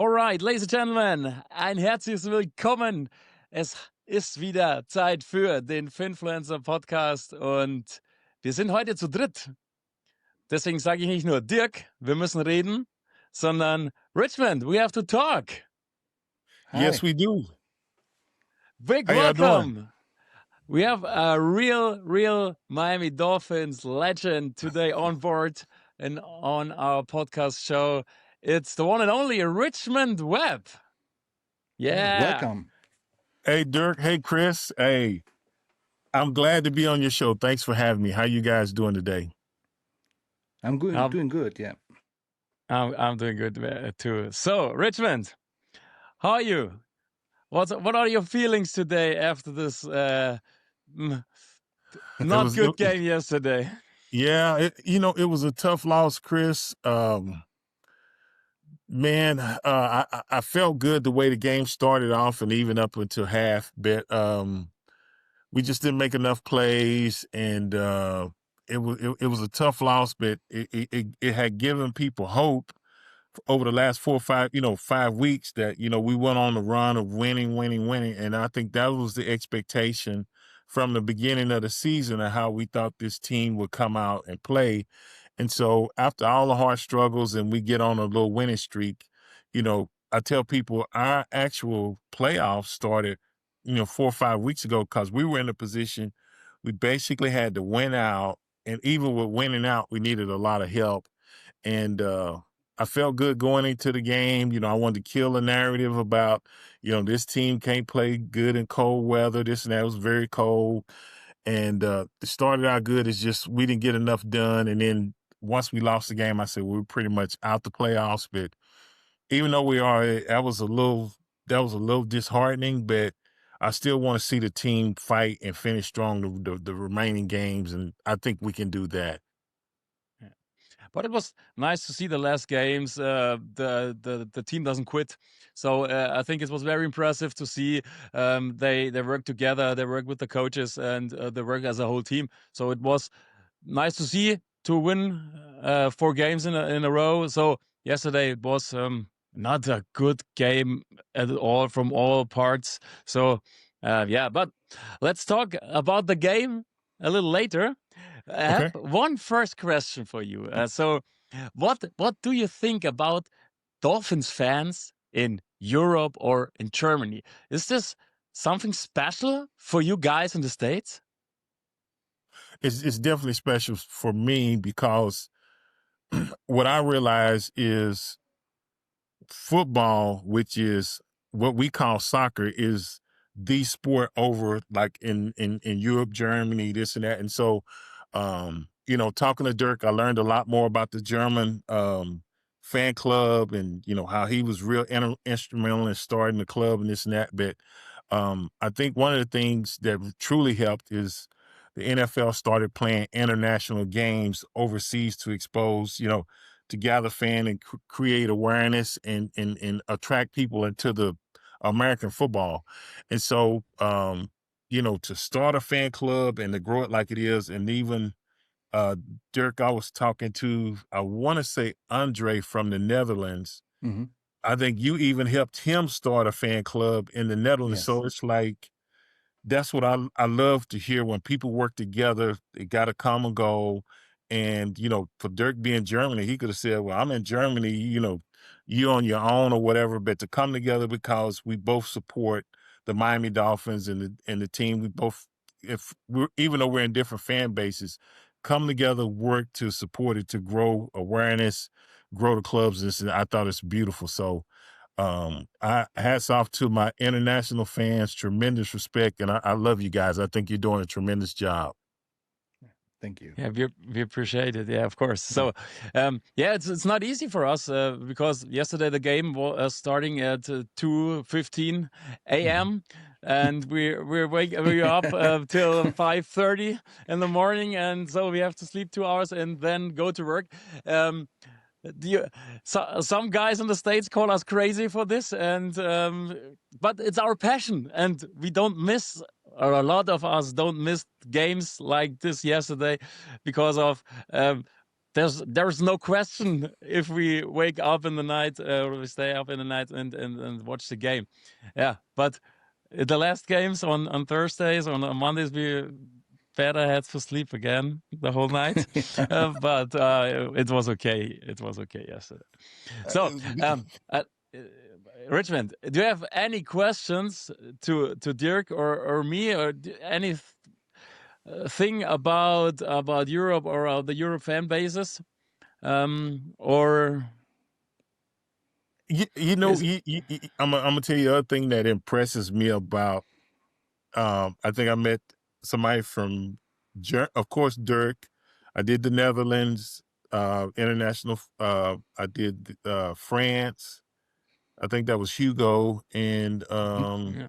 Alright, Ladies and Gentlemen, ein herzliches Willkommen. Es ist wieder Zeit für den Phinfluencer Podcast und wir sind heute zu dritt. Deswegen sage ich nicht nur Dirk, wir müssen reden, sondern Richmond, we have to talk. Yes, Hi. we do. Big How y'all doing? welcome. We have a real Miami Dolphins legend today on board and on our podcast show. It's the one and only Richmond Webb. Yeah. Welcome. Hey, Dirk. Hey, Chris. Hey, I'm glad to be on your show. Thanks for having me. How you guys doing today? I'm good. Doing good. Yeah. I'm doing good too. So, Richmond, how are you? What are your feelings today after this not good game yesterday? Yeah, it was a tough loss, Chris. Man, I felt good the way the game started off and even up until half, but we just didn't make enough plays, and it was a tough loss, but it had given people hope over the last 4 or 5, 5 weeks that, we went on the run of winning. And I think that was the expectation from the beginning of the season of how we thought this team would come out and play. And so after all the hard struggles and we get on a little winning streak, I tell people our actual playoffs started, 4 or 5 weeks ago, because we were in a position we basically had to win out. And even with winning out, we needed a lot of help. And I felt good going into the game. I wanted to kill the narrative about, this team can't play good in cold weather. This and that. It was very cold. And it started out good. It's just we didn't get enough done. And then once we lost the game, I said we were pretty much out the playoffs. But even though we are, that was a little disheartening. But I still want to see the team fight and finish strong the remaining games. And I think we can do that. But it was nice to see the last games. The team doesn't quit, so I think it was very impressive to see they work together, they work with the coaches, and they work as a whole team. So it was nice to see to win 4 games in a row. So yesterday it was not a good game at all from all parts. So but let's talk about the game a little later. I have one first question for you. So what do you think about Dolphins fans in Europe or in Germany? Is this something special for you guys in the States? It's definitely special for me because what I realize is football, which is what we call soccer, is the sport over like in Europe, Germany, this and that. And so, talking to Dirk, I learned a lot more about the German fan club and, how he was real instrumental in starting the club and this and that. But I think one of the things that truly helped is the NFL started playing international games overseas to expose, to gather fan and create awareness and attract people into the American football. And so, to start a fan club and to grow it like it is, and even Dirk, I was talking to, I want to say Andre from the Netherlands. Mm-hmm. I think you even helped him start a fan club in the Netherlands. Yes. So it's like, that's what I love to hear when people work together. They got a common goal. And, for Dirk being Germany, he could have said, well, I'm in Germany, you on your own or whatever, but to come together because we both support the Miami Dolphins and the team. We both, even though we're in different fan bases, come together, work to support it, to grow awareness, grow the clubs. And I thought it's beautiful. So hats off to my international fans, tremendous respect. And I love you guys. I think you're doing a tremendous job. Thank you. Yeah, we appreciate it. Yeah, of course. So, it's not easy for us because yesterday the game was starting at 2:15 a.m. and we're up till 5:30 in the morning, and so we have to sleep 2 hours and then go to work. Some guys in the States call us crazy for this, and but it's our passion, and we don't miss, or a lot of us don't miss games like this yesterday because of there's no question if we wake up in the night or we stay up in the night and watch the game. Yeah, but the last games on Thursdays, on Mondays, we better had to sleep again the whole night. But it was okay. It was okay yesterday. So, Richmond, do you have any questions to Dirk or me, or any thing about Europe or the Europe fan bases, or you know, is, I'm gonna tell you the other thing that impresses me about. I think I met somebody from, of course, Dirk. I did the Netherlands, international. I did France. I think that was Hugo, and yeah,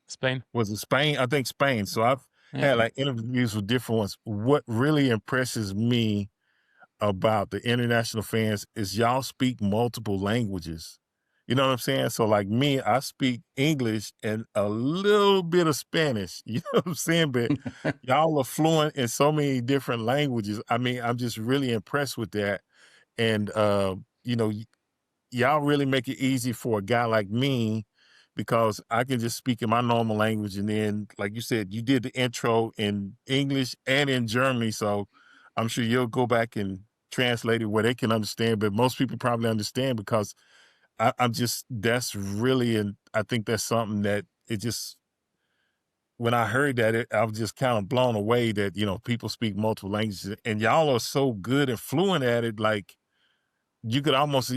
Spain? was it Spain? I think Spain. So I've Yeah. had like interviews with different ones. What really impresses me about the international fans is y'all speak multiple languages. You know what I'm saying? So like me, I speak English and a little bit of Spanish. You know what I'm saying? But y'all are fluent in so many different languages. I mean, I'm just really impressed with that. And you know, y'all really make it easy for a guy like me, because I can just speak in my normal language. And then, like you said, you did the intro in English and in Germany. So I'm sure you'll go back and translate it where they can understand. But most people probably understand, because I'm just, that's really, and I think that's something that it just, when I heard that, I was just kind of blown away that, you know, people speak multiple languages and y'all are so good and fluent at it. Like, you could almost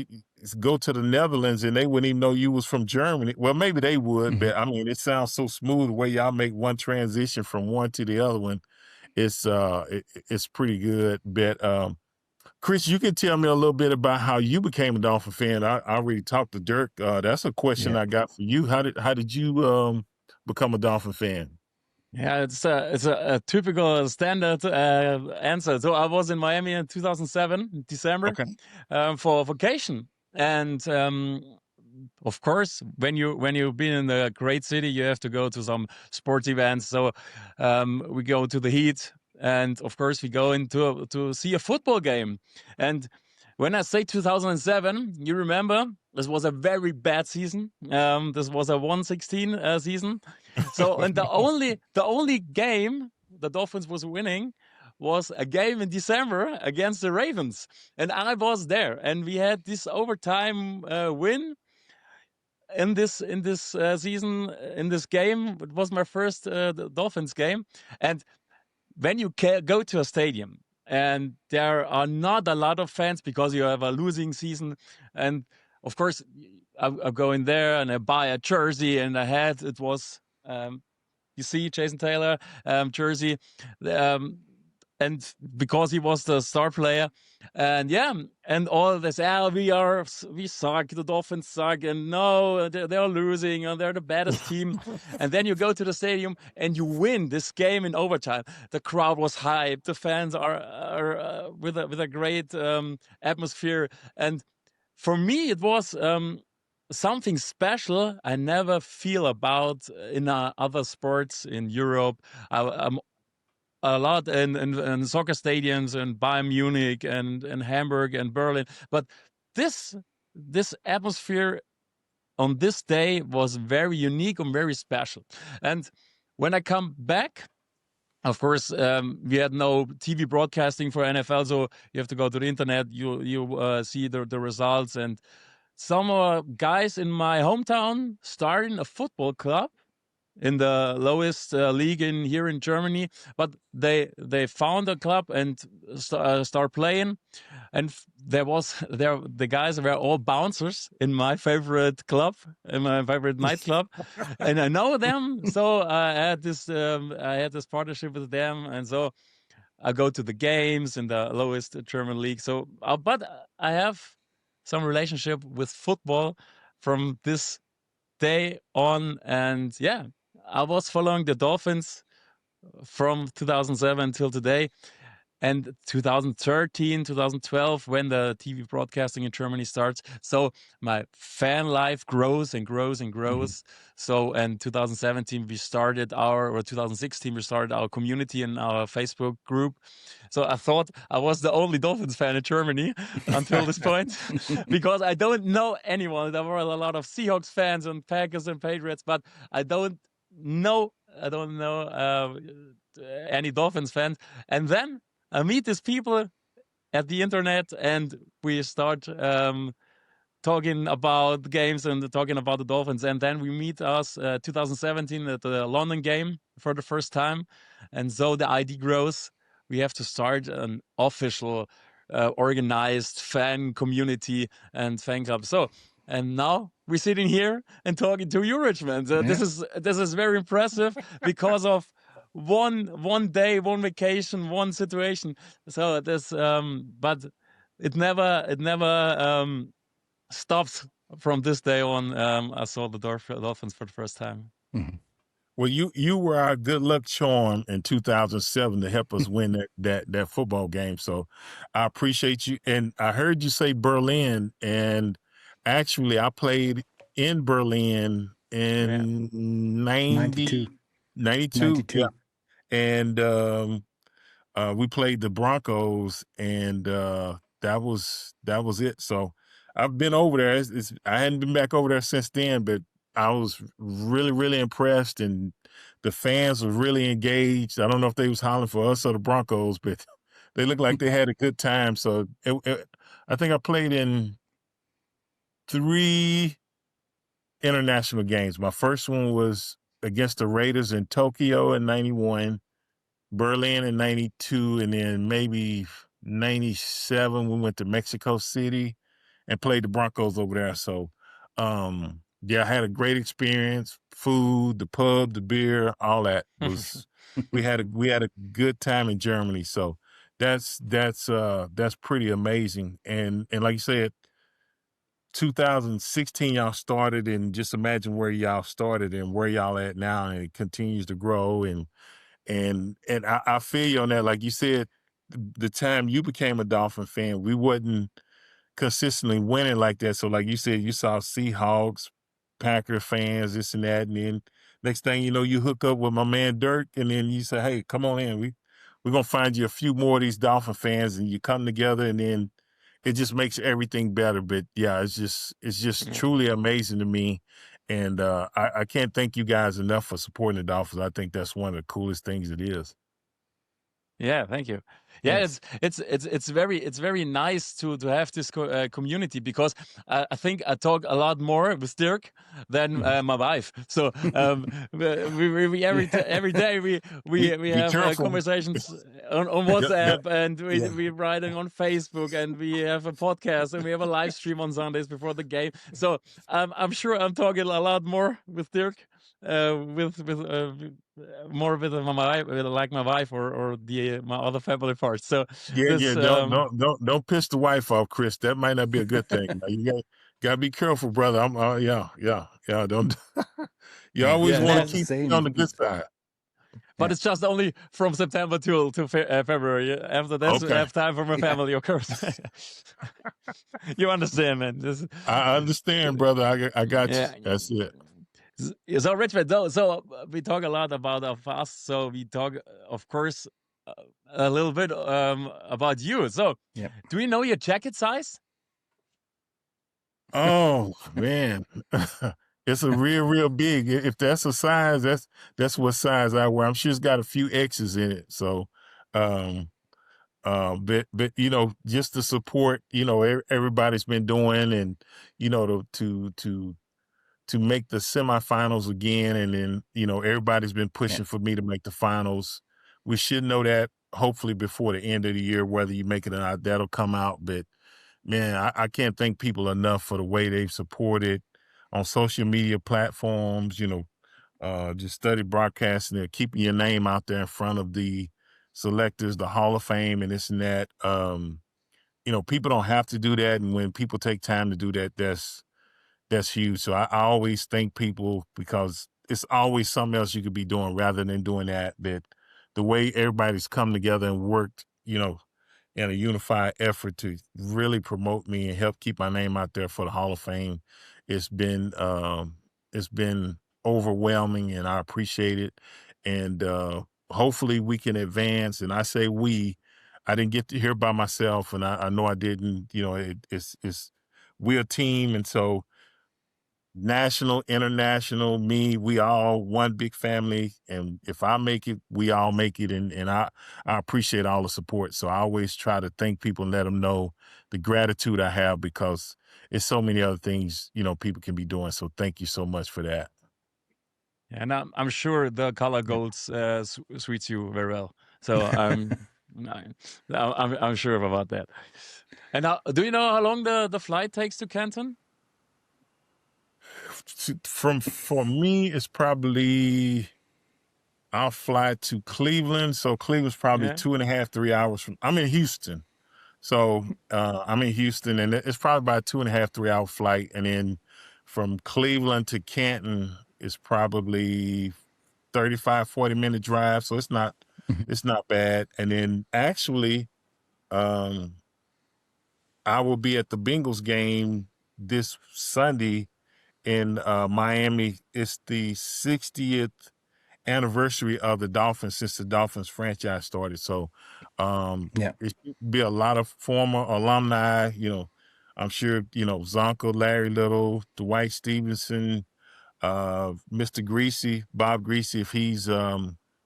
go to the Netherlands and they wouldn't even know you was from Germany. Well, maybe they would, but I mean, it sounds so smooth the way y'all make one transition from one to the other one. It's pretty good. But Chris, you can tell me a little bit about how you became a Dolphin fan. I already talked to Dirk. That's a question I got for you. How did you become a Dolphin fan? Yeah, it's a typical standard answer. So I was in Miami in 2007, December, for vacation, and of course, when you've been in a great city, you have to go to some sports events. So we go to the Heat, and of course we go into to see a football game. And when I say 2007, you remember this was a very bad season. This was a 1-16 season. So, and the only game the Dolphins was winning was a game in December against the Ravens, and I was there, and we had this overtime win in this season, in this game. It was my first Dolphins game, and when you go to a stadium and there are not a lot of fans because you have a losing season, and of course I go in there and I buy a jersey, and I had, it was you see Jason Taylor jersey, and because he was the star player, and yeah, and all this, we suck, the Dolphins suck, and no, they're losing, and they're the baddest team. And then you go to the stadium and you win this game in overtime. The crowd was hyped, the fans are with a great atmosphere, and for me it was something special I never feel about in other sports in Europe. I'm a lot in soccer stadiums in Bayern Munich and Hamburg and Berlin, but this atmosphere on this day was very unique and very special. And when I come back, of course, we had no TV broadcasting for NFL, so you have to go to the internet. You see the results, and some guys in my hometown starting a football club in the lowest league here in Germany, but they found a club and start playing, and the guys were all bouncers in my favorite club, in my favorite nightclub, and I know them, so I had this partnership with them, and so I go to the games in the lowest German league. So, but I have some relationship with football from this day on, and yeah, I was following the Dolphins from 2007 till today. and 2013, 2012, when the TV broadcasting in Germany starts. So my fan life grows and grows and grows. So in 2017, we started or 2016, we started our community in our Facebook group. So I thought I was the only Dolphins fan in Germany until this point, because I don't know anyone. There were a lot of Seahawks fans and Packers and Patriots, but I don't know any Dolphins fans. And then I meet these people at the internet, and we start talking about games and talking about the Dolphins. And then we meet us 2017 at the London game for the first time. And so the ID grows. We have to start an official, organized fan community and fan club. So, and now we're sitting here and talking to you, Richmond. This is very impressive because of one day, one vacation, one situation. So this, but it never stopped from this day on. I saw the Dolphins for the first time. Well, you were our good luck charm in 2007 to help us win that football game. So I appreciate you. And I heard you say Berlin, and actually I played in Berlin in 92. Yeah. And we played the Broncos, and that was it. So I've been over there. I hadn't been back over there since then, but I was really, really impressed, and the fans were really engaged. I don't know if they was hollering for us or the Broncos, but they looked like they had a good time. So I think I played in 3 international games. My first one was against the Raiders in Tokyo in 91, Berlin in 92, and then maybe 97 we went to Mexico City and played the Broncos over there. So yeah, I had a great experience. Food, the pub, the beer, all that was we had a good time in Germany. So that's pretty amazing. And like you said, 2016 y'all started, and just imagine where y'all started and where y'all at now, and it continues to grow. And I feel you on that. Like you said, the time you became a Dolphin fan, we wasn't consistently winning like that. So like you said, you saw Seahawks, Packer fans, this and that, and then next thing you know, you hook up with my man Dirk, and then you say, hey, come on in. We're gonna find you a few more of these Dolphin fans, and you come together, and then it just makes everything better. But yeah, it's just truly amazing to me. And I can't thank you guys enough for supporting the Dolphins. I think that's one of the coolest things it is. Yeah, thank you. Yeah, Yes. it's very nice to have this community, because I think I talk a lot more with Dirk than my wife. So we every day we have conversations on WhatsApp, and we writing on Facebook, and we have a podcast, and we have a live stream on Sundays before the game. So I'm sure I'm talking a lot more with Dirk. More with my wife or my other family parts. So don't piss the wife off, Chris. That might not be a good thing. You gotta be careful, brother. Don't. You always want to keep on the good side. But it's just only from September till February. After that, I have time for my family, of course. You understand, man. I understand, brother. I got you. That's it. So Richmond, so we talk a lot about our fast. So we talk, of course, a little bit about you. So do you know your jacket size? Oh man, it's a real big. If that's a size, that's what size I wear. I'm sure it's got a few X's in it. So, but you know, just the support, you know, everybody's been doing, and you know, to make the semifinals again, and then you know, everybody's been pushing for me to make the finals. We should know that hopefully before the end of the year, whether you make it or not. That'll come out, but. Man, I can't thank people enough for the way they've supported on social media platforms, you know, just study broadcasting and keeping your name out there in front of the selectors, the Hall of Fame and this and that. You know, people don't have to do that. And when people take time to do that, that's huge. So I always thank people, because it's always something else you could be doing rather than doing that. But the way everybody's come together and worked in a unified effort to really promote me and help keep my name out there for the Hall of Fame. It's been overwhelming, and I appreciate it. And hopefully we can advance. And I say we. I didn't get to hear by myself, and I know I didn't. We're a team, and so national, international, me, we all one big family. And if I make it, we all make it. And I appreciate all the support. So I always try to thank people and let them know the gratitude I have, because it's so many other things, people can be doing. So thank you so much for that. And I'm sure the color gold suits you very well. So I'm sure about that. And do you know how long the flight takes to Canton? For me, it's probably, I'll fly to Cleveland. So Cleveland's probably 2.5, 3 hours I'm in Houston. So I'm in Houston, and it's probably about 2.5, 3 hour flight. And then from Cleveland to Canton is probably 35, 40-minute drive. So it's not bad. And then actually, I will be at the Bengals game this Sunday in Miami. It's the 60th anniversary of the Dolphins since the Dolphins franchise started. So it should be a lot of former alumni. I'm sure, Zonko, Larry Little, Dwight Stevenson, Mr. Greasy, Bob Greasy, if he's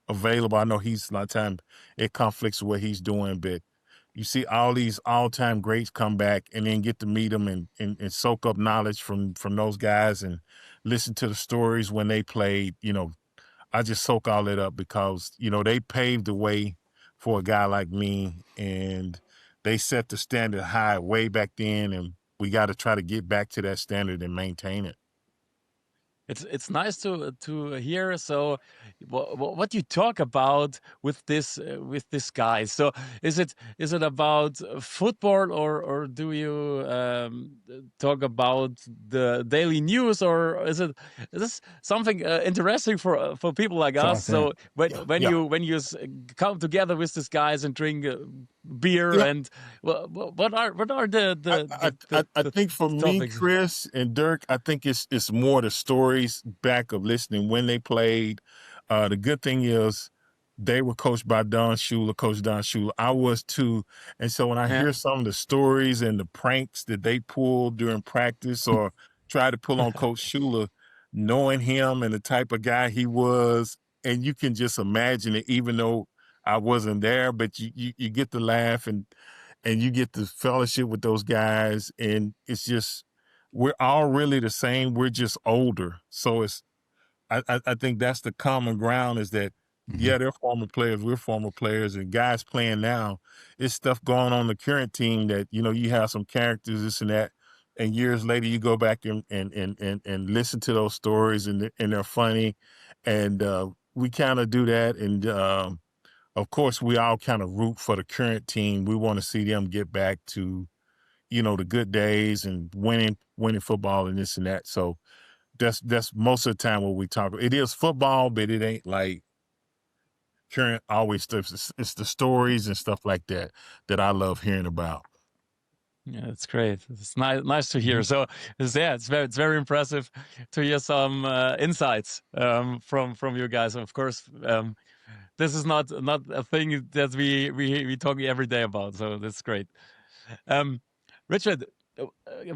available. I know he's a lot of time it conflicts with what he's doing, but you see all these all-time greats come back and then get to meet them and soak up knowledge from those guys and listen to the stories when they played. I just soak all that up because, they paved the way for a guy like me, and they set the standard high way back then, and we got to try to get back to that standard and maintain it. It's nice to hear. So, what you talk about with this guy? So, is it about football, or do you talk about the daily news, or is this something interesting for people like us? So, when you come together with these guys and drink beer, and what are the I think for me, Chris and Dirk, I think it's more the stories back of listening when they played. The good thing is they were coached by Coach Don Shula. I was too. And so when I hear some of the stories and the pranks that they pulled during practice or try to pull on Coach Shula, knowing him and the type of guy he was, and you can just imagine it, even though I wasn't there, but you get to laugh and you get the fellowship with those guys. And it's just, we're all really the same. We're just older. So I think that's the common ground, is that, they're former players. We're former players, and guys playing now. It's stuff going on the current team that, you have some characters, this and that. And years later, you go back and listen to those stories, and they're funny. And we kind of do that. And of course, we all kind of root for the current team. We want to see them get back to, the good days and winning football and this and that. So that's most of the time what we talk about. It is football, but it ain't like current always stuff. It's the stories and stuff like that I love hearing about. Yeah, it's great. It's nice to hear. So it's very impressive to hear some insights from you guys. Of course, this is not a thing that we talk every day about. So that's great. Richard,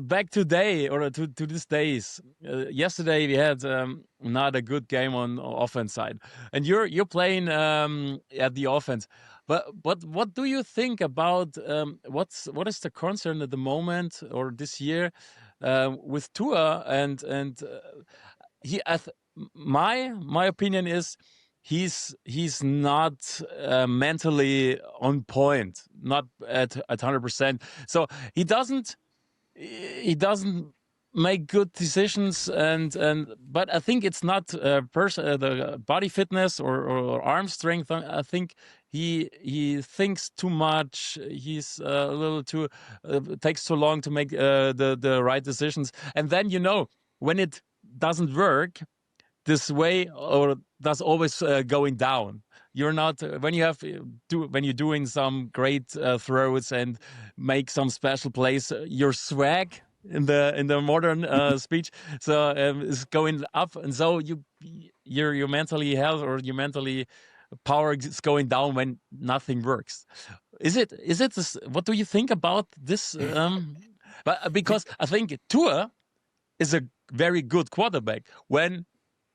back today or to these days. Yesterday we had not a good game on offense side, and you're playing at the offense. But what do you think about what is the concern at the moment or this year with Tua and he? My opinion is he's not mentally on point, not at 100%. So he doesn't make good decisions, but I think it's not the body fitness or arm strength. I think he thinks too much. He's a little too takes too long to make the right decisions, and then when it doesn't work, this way, or does always going down? You're not when you have when you're doing some great throws and make some special plays. Your swag in the modern speech, so is going up, and so your mentally health or your mentally power is going down when nothing works. Is it this, what do you think about this? But because I think Tua is a very good quarterback when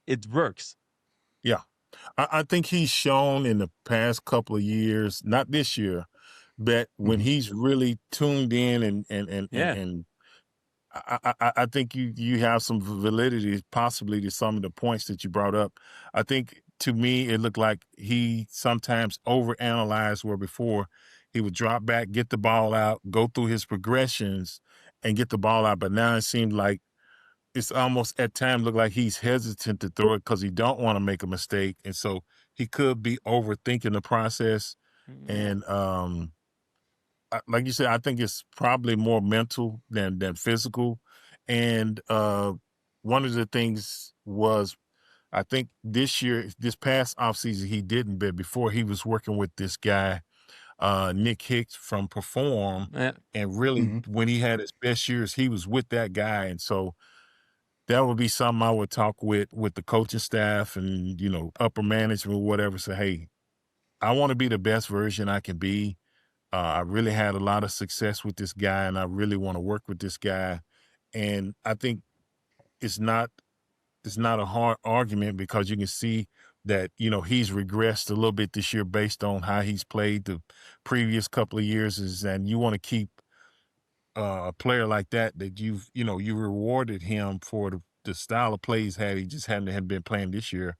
it works. Yeah. I think he's shown in the past couple of years, not this year, but when he's really tuned in and I think you have some validity possibly to some of the points that you brought up. I think to me it looked like he sometimes overanalyzed where before he would drop back, get the ball out, go through his progressions and get the ball out. But now it seemed like it's almost at times look like he's hesitant to throw it because he don't want to make a mistake. And so he could be overthinking the process. And like you said, I think it's probably more mental than physical. And one of the things was, I think this past offseason, he didn't, but before he was working with this guy, Nick Hicks from Perform. And really when he had his best years, he was with that guy. And so that would be something I would talk with the coaching staff and, upper management or whatever. Say, hey, I want to be the best version I can be. I really had a lot of success with this guy and I really want to work with this guy. And I think it's not a hard argument because you can see that, he's regressed a little bit this year based on how he's played the previous couple of years. And you want to keep a player like that you rewarded him for the style of play he's had. He just hadn't been playing this year.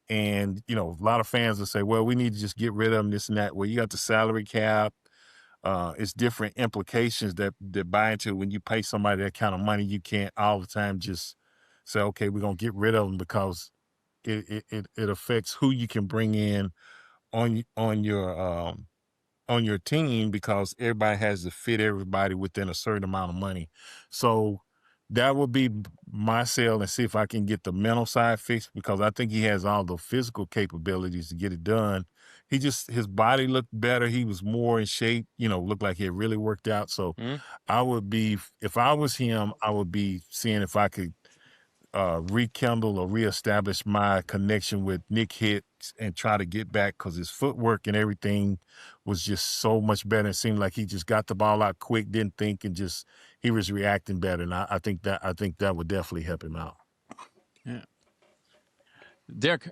And, a lot of fans will say, well, we need to just get rid of him, this and that. Well, you got the salary cap. It's different implications that buy into when you pay somebody that kind of money. You can't all the time just say, okay, we're going to get rid of them because it affects who you can bring in on your team because everybody has to fit everybody within a certain amount of money. So that would be my sell and see if I can get the mental side fixed because I think he has all the physical capabilities to get it done. His body looked better. He was more in shape, looked like he had really worked out. So I would be, if I was him, I would be seeing if I could rekindle or reestablish my connection with Nick Hicks and try to get back because his footwork and everything was just so much better. It seemed like he just got the ball out quick, didn't think, and just he was reacting better. And I think that would definitely help him out. Yeah. Dirk,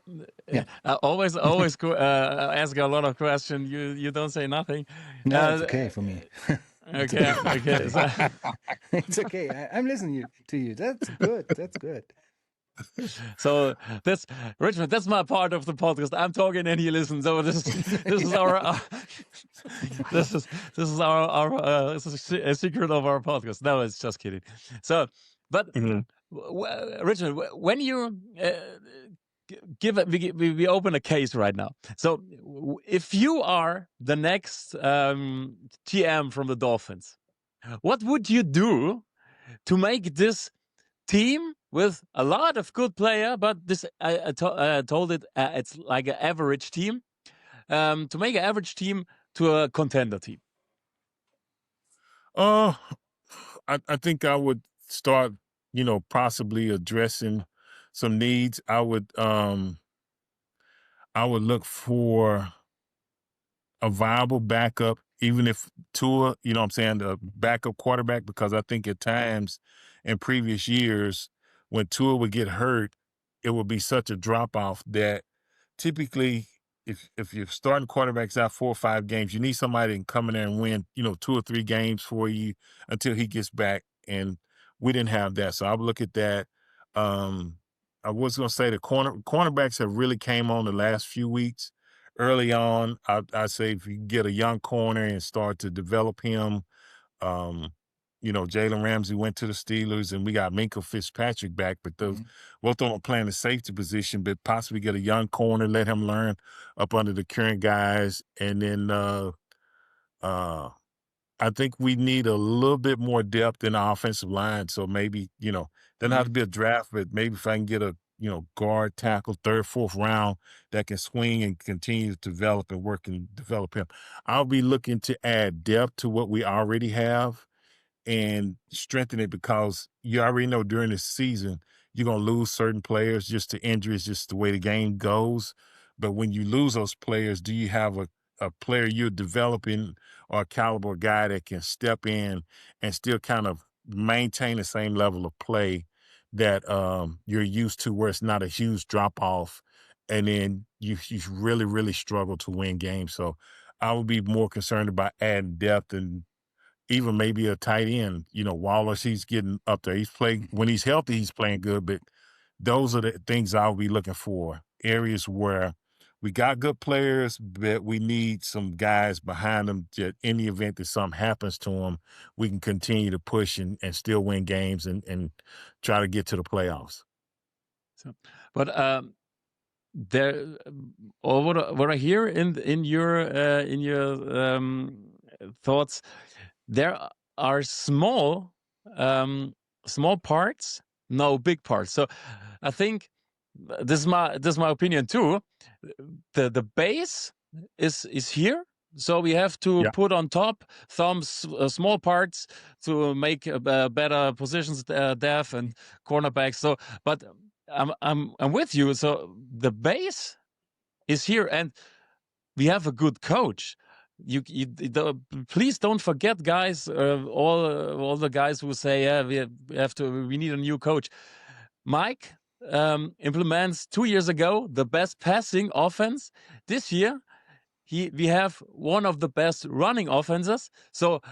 I always ask a lot of questions. You don't say nothing. No, it's okay for me. Okay. So, it's okay. I'm listening to you. That's good. That's good. So that's Richmond. That's my part of the podcast. I'm talking and he listens. So this is our this is our this is a secret of our podcast. No, it's just kidding. So, but Richmond, when you we open a case right now. So if you are the next GM from the Dolphins, what would you do to make this team with a lot of good player, but this I told it it's like an average team, to make an average team to a contender team? I think I would start, possibly addressing some needs. I would look for a viable backup, even if Tua, the backup quarterback, because I think at times in previous years when Tua would get hurt, it would be such a drop off that typically if you're starting quarterbacks out 4 or 5 games, you need somebody to come in there and win, 2 or 3 games for you until he gets back. And we didn't have that. So I would look at that. I was going to say the cornerbacks have really came on the last few weeks. Early on, I'd say if you get a young corner and start to develop him, Jalen Ramsey went to the Steelers and we got Minkah Fitzpatrick back, but those both of them are playing the safety position, but possibly get a young corner, let him learn up under the current guys. And then I think we need a little bit more depth in the offensive line. So maybe, doesn't have to be a draft, but maybe if I can get a guard, tackle, third, fourth round that can swing and continue to develop and work and develop him. I'll be looking to add depth to what we already have and strengthen it, because you already know during the season you're going to lose certain players just to injuries, just the way the game goes. But when you lose those players, do you have a player you're developing or a caliber guy that can step in and still kind of maintain the same level of play that you're used to, where it's not a huge drop off, and then you really, really struggle to win games. So I would be more concerned about adding depth, and even maybe a tight end. Wallace, he's getting up there. He's playing when he's healthy, he's playing good, but those are the things I'll be looking for. Areas where we got good players, but we need some guys behind them that in the event that something happens to them, we can continue to push and still win games and try to get to the playoffs. So, but there, or what I hear in your thoughts, there are small parts, no big parts. So I think this is my opinion too. The base is here, so we have to put on top some small parts to make better positions, depth and cornerbacks. So, but I'm with you. So the base is here, and we have a good coach. Please don't forget, guys. All the guys who say, "Yeah, we need a new coach." Mike implements 2 years ago the best passing offense. This year, we have one of the best running offenses. So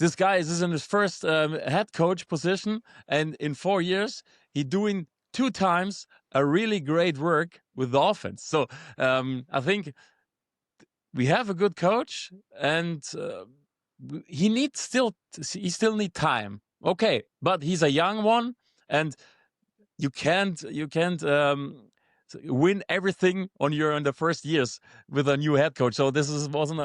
this guy is in his first head coach position, and in 4 years, he's doing 2 times a really great work with the offense. So I think we have a good coach, and he still need time. Okay, but he's a young one, and you can't win everything in the first years with a new head coach. So this wasn't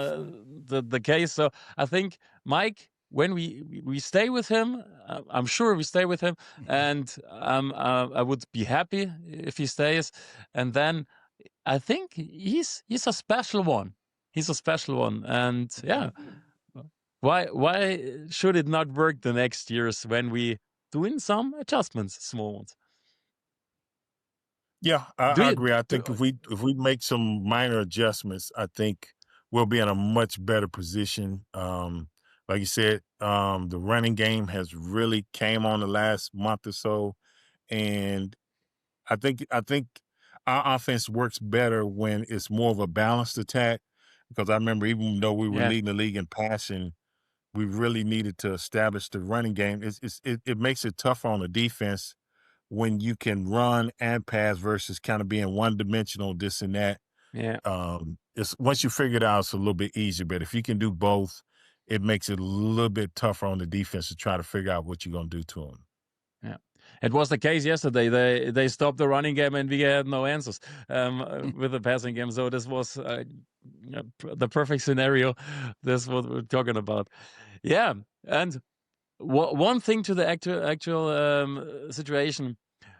the case. So I think Mike, when we stay with him, I'm sure we stay with him, and I would be happy if he stays. And then I think he's a special one. He's a special one, and yeah. Why should it not work the next years when we doing some adjustments, small ones? Yeah, I agree. I think if we make some minor adjustments, I think we'll be in a much better position. Like you said, the running game has really came on the last month or so, and I think our offense works better when it's more of a balanced attack. Because I remember, even though we were leading the league in passing, we really needed to establish the running game. It makes it tougher on the defense when you can run and pass versus kind of being one-dimensional, this and that. Yeah. It's once you figure it out, it's a little bit easier. But if you can do both, it makes it a little bit tougher on the defense to try to figure out what you're going to do to them. Yeah, it was the case yesterday. They stopped the running game, and we had no answers with the passing game. So this was the perfect scenario. This is what we're talking about. Yeah, and one thing to the actual situation.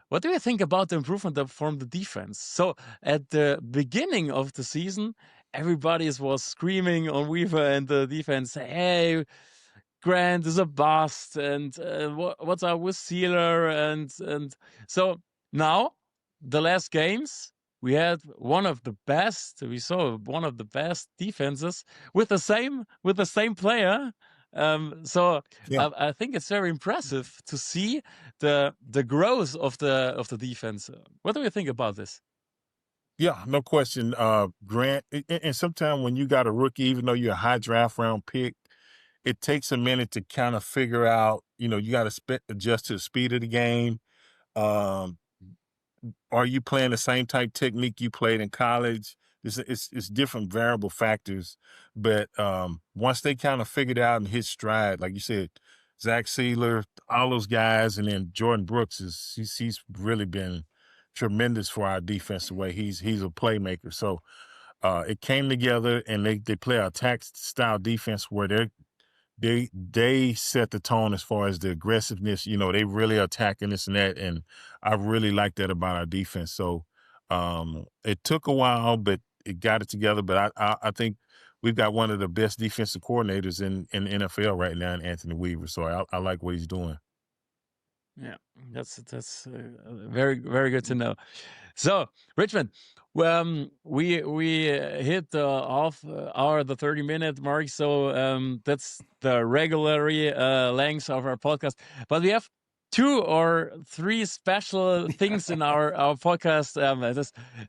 What do you think about the improvement from the defense? So at the beginning of the season, everybody was screaming on Weaver and the defense, "Hey, Grant is a bust, and what's up with Sealer?" And so now, the last games, we had one of the best. We saw one of the best defenses with the same player. So I think it's very impressive to see the growth of the defense. What do you think about this? Yeah, no question. Grant, and sometimes when you got a rookie, even though you're a high draft round pick, it takes a minute to kind of figure out, you got to adjust to the speed of the game. Are you playing the same type technique you played in college? It's different variable factors. But once they kind of figured out and hit stride, like you said, Zach Sealer, all those guys, and then Jordan Brooks, he's really been tremendous for our defense the way he's a playmaker. So it came together, and they play a attack style defense where they set the tone as far as the aggressiveness. They really are attacking this and that, and I really like that about our defense. So it took a while, but it got it together. But I think we've got one of the best defensive coordinators in the NFL right now, in Anthony Weaver. So I like what he's doing. Yeah, that's very, very good to know. So, Richmond, we hit the 30-minute mark. So that's the regularly length of our podcast. But we have 2 or 3 special things in our podcast.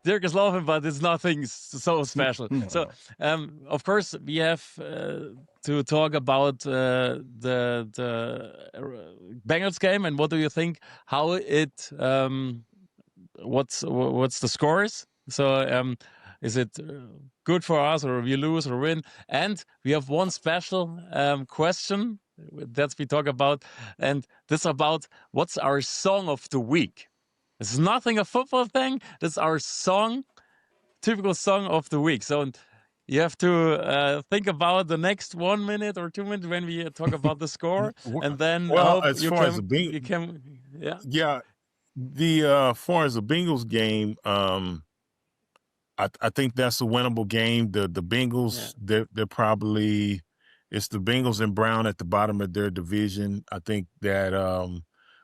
Dirk is laughing, but it's nothing so special. No, So, no. of course, we have to talk about the Bengals game, and what do you think? How it what's the scores? So is it good for us, or we lose or win? And we have one special question that we talk about, and this about what's our song of the week. It's nothing a football thing. That's our typical song of the week. So you have to think about the next 1 minute or 2 minutes when we talk about the score, and then well, I as hope far as the yeah. as far as the Bengals game, I think that's a winnable game. The Bengals, they're probably, it's the Bengals and Brown at the bottom of their division. I think that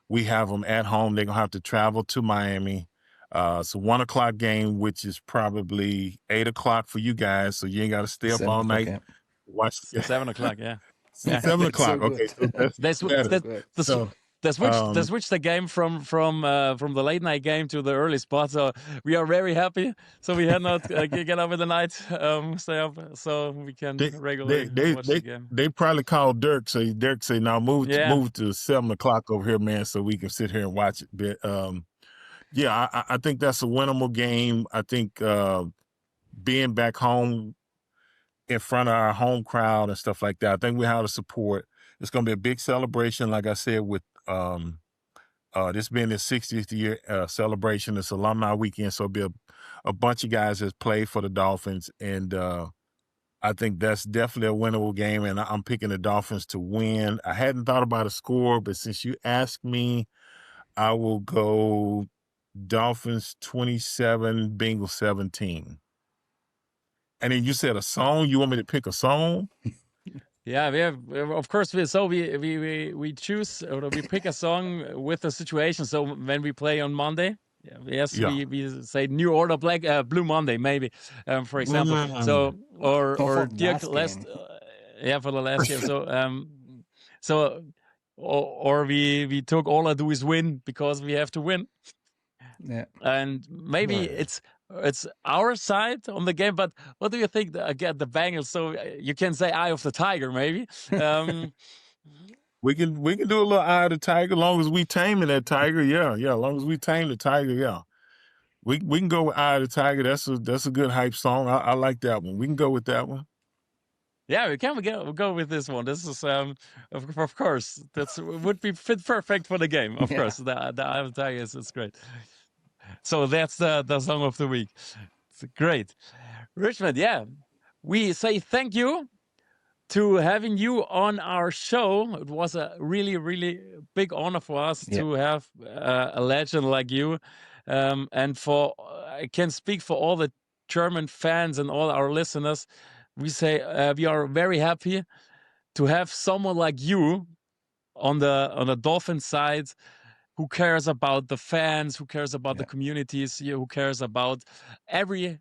we have them at home. They're gonna have to travel to Miami. It's a 1 o'clock game, which is probably 8 o'clock for you guys, so you ain't got to stay up all night. Yeah. Watch 7 o'clock, yeah. 7 o'clock. So okay, so that's better. They switched the game from the late night game to the early spot. So we are very happy. So we had not get up in the night, stay up, so we can regularly watch the game. They probably called Dirk. So Dirk say, "Now move to 7 o'clock over here, man, so we can sit here and watch it." But I think that's a winnable game. I think being back home in front of our home crowd and stuff like that, I think we have the support. It's going to be a big celebration, like I said, with this being the 60th year celebration. It's alumni weekend, so it'll be a bunch of guys that play for the Dolphins, and I think that's definitely a winnable game, and I'm picking the Dolphins to win. I hadn't thought about a score, but since you asked me, I will go Dolphins 27, Bengals 17. And then you said a song. You want me to pick a song? Yeah, we have, of course. We choose, or we pick a song with the situation. So when we play on Monday, we say New Order Blue Monday, maybe, for example. So or Dirk last, for the last year. So or we took All I Do Is Win, because we have to win. Yeah, and maybe it's our side on the game. But what do you think? Again, the Bengals. So you can say Eye of the Tiger, maybe. We can do a little Eye of the Tiger, as long as we taming that tiger. Yeah. As long as we tame the tiger, yeah. We can go with Eye of the Tiger. That's a good hype song. I like that one. We can go with that one. Yeah, we can go with this one. This is of course, would be fit perfect for the game. Of course, the Eye of the Tiger is great. So that's the song of the week. It's great, Richmond. Yeah, we say thank you to having you on our show. It was a really, really big honor for us to have a legend like you, and I can speak for all the German fans and all our listeners. We say we are very happy to have someone like you on the Dolphin side, who cares about the fans, who cares about the communities, who cares about every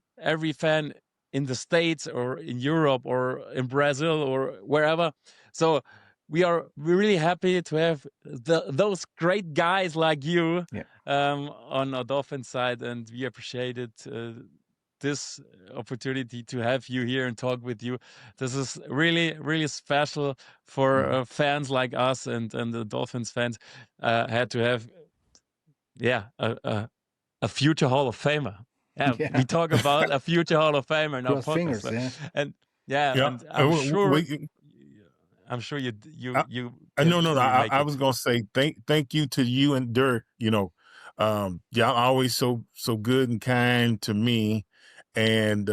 fan in the States or in Europe or in Brazil or wherever. So we're really happy to have those great guys like you on our Dolphin side, and we appreciated this opportunity to have you here and talk with you. This is really, really special for fans like us, and the Dolphins fans had to have a future Hall of Famer. We talk about a future Hall of Famer in our podcast. And and I'm sure you no, I was gonna say thank you to you and Dirk. Y'all always so good and kind to me, and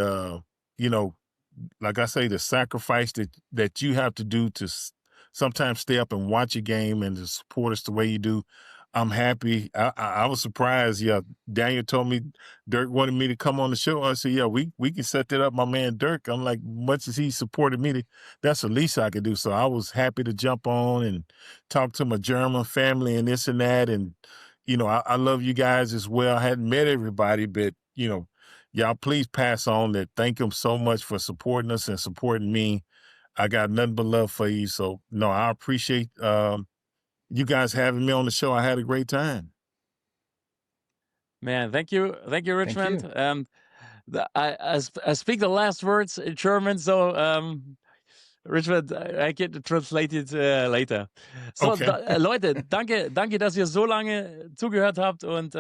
like I say, the sacrifice that you have to do sometimes stay up and watch a game and to support us the way you do. I'm happy. I was surprised. Yeah, Daniel told me Dirk wanted me to come on the show. I said, yeah, we can set that up. My man Dirk. I'm like, much as he supported me, that's the least I could do. So I was happy to jump on and talk to my German family and this and that. And I love you guys as well. I hadn't met everybody, but y'all please pass on that. Thank them so much for supporting us and supporting me. I got nothing but love for you. So no, I appreciate you guys having me on the show. I had a great time. Man, thank you, Richmond. you. I speak the last words in German, so Richmond, I can translate it later. So, Okay. Leute, danke, dass ihr so lange zugehört habt und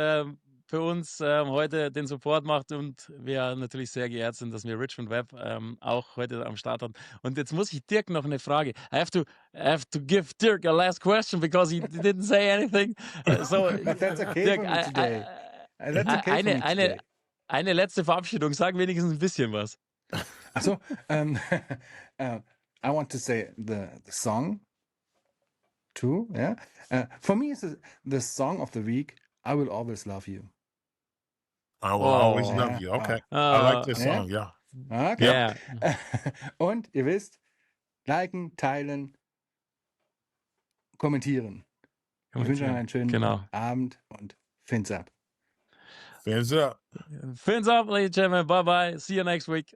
für uns heute den Support macht und wir natürlich sehr geehrt sind, dass wir Richmond Webb auch heute am Start haben. Und jetzt muss ich Dirk noch eine Frage. I have to give Dirk a last question because he didn't say anything. So, But that's okay Dirk, for me today. That's okay for me today. Eine letzte Verabschiedung. Sag wenigstens ein bisschen was. So, I want to say the song too. Yeah, for me, it's the song of the week. I will always love you. I will always Oh. love you. Okay. Oh. I like this Yeah. song. Yeah. Okay. Ja. Und ihr wisst, liken, teilen, kommentieren. Ich wünsche euch einen schönen Abend und Fins up. Fins up. Fins up, ladies and gentlemen. Bye bye. See you next week.